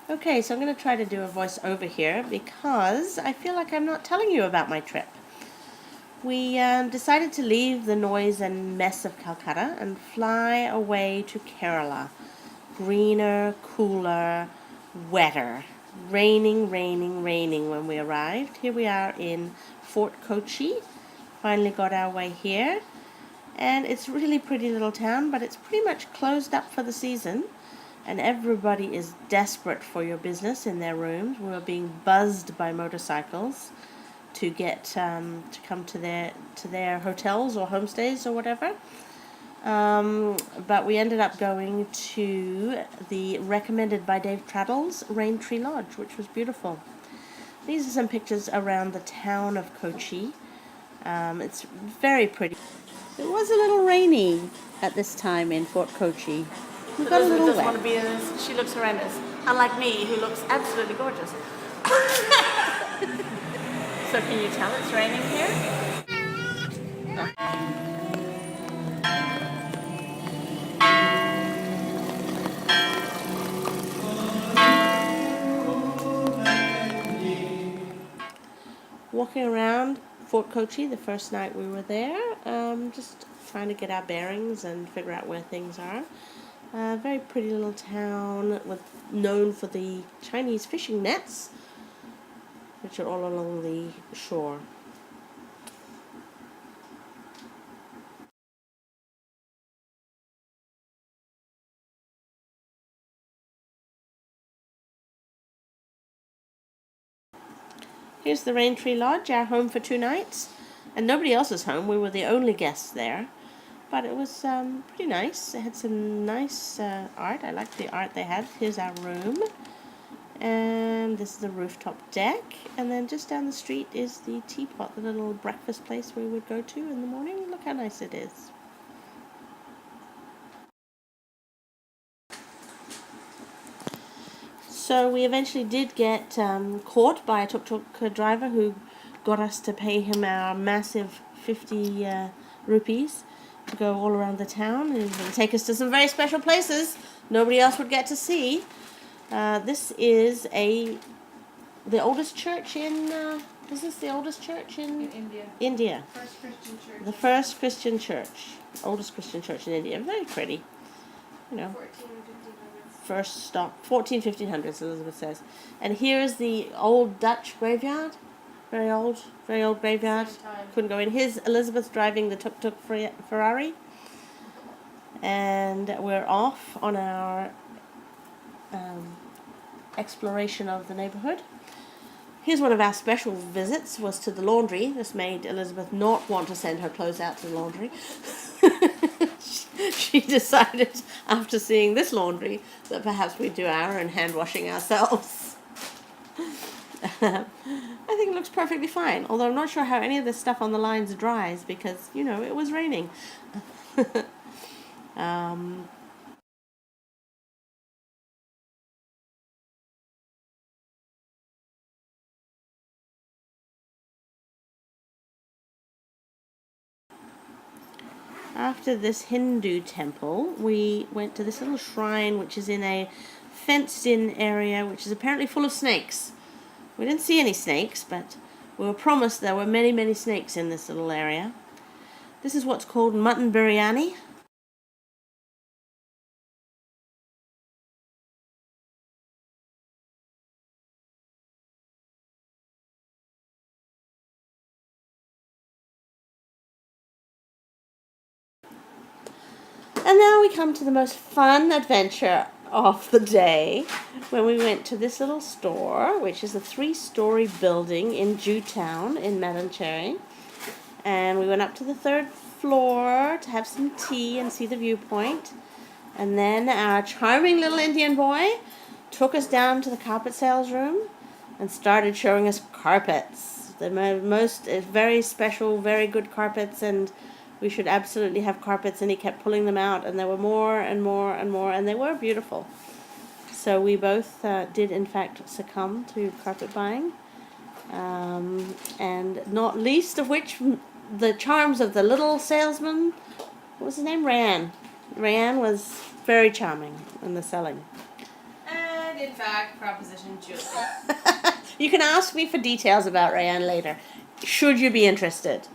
Okay, so I'm going to try to do a voice over here because I feel like I'm not telling you about my trip. We decided to leave the noise and mess of Calcutta and fly away to Kerala. Greener, cooler, wetter. Raining, raining, raining when we arrived. Here we are in Fort Kochi. Finally got our way here. And it's a really pretty little town, but it's pretty much closed up for the season. And everybody is desperate for your business in their rooms. We're being buzzed by motorcycles to get to come to their hotels or homestays or whatever. But we ended up going to the recommended by Dave Traddles Rain Tree Lodge, which was beautiful. These are some pictures around the town of Kochi. It's very pretty. It was a little rainy at this time in Fort Kochi. We got a little wet. Want to be she looks horrendous. Unlike me, who looks absolutely gorgeous. So can you tell it's raining here? Walking around Fort Kochi the first night we were there, just trying to get our bearings and figure out where things are. Very pretty little town known for the Chinese fishing nets, which are all along the shore. Here's the Rain Tree Lodge, our home for 2 nights, and nobody else's home. We were the only guests there, but it was pretty nice. It had some nice art. I liked the art they had. Here's our room, and this is the rooftop deck, and then just down the street is the Teapot, the little breakfast place we would go to in the morning. Look how nice it is. So we eventually did get caught by a tuk-tuk driver who got us to pay him our massive 50 rupees to go all around the town and take us to some very special places nobody else would get to see. This is the oldest church in. Is this the oldest church in India? India. First Christian church. The first Christian church, oldest Christian church in India. Very pretty, you know. 1400s. First stop, 1500s, Elizabeth says. And here is the old Dutch graveyard. Very old graveyard. Couldn't go in. Here's Elizabeth driving the tuk-tuk Ferrari. And we're off on our exploration of the neighborhood. Here's one of our special visits, was to the laundry. This made Elizabeth not want to send her clothes out to the laundry. She decided, after seeing this laundry, that perhaps we'd do our own hand washing ourselves. I think it looks perfectly fine, although I'm not sure how any of this stuff on the lines dries because, you know, it was raining. After this Hindu temple, we went to this little shrine which is in a fenced-in area which is apparently full of snakes. We didn't see any snakes, but we were promised there were many, many snakes in this little area. This is what's called mutton biryani. And now we come to the most fun adventure of the day when we went to this little store, which is a 3-story building in Jewtown in Madancherry. And we went up to the 3rd floor to have some tea and see the viewpoint. And then our charming little Indian boy took us down to the carpet sales room and started showing us carpets. The most very special, very good carpets, and we should absolutely have carpets, and he kept pulling them out, and there were more and more and more, and they were beautiful. So we both did, in fact, succumb to carpet buying, and not least of which the charms of the little salesman. What was his name? Rayan. Rayan was very charming in the selling. And would, in fact, proposition Julie. You can ask me for details about Rayanne later. Should you be interested?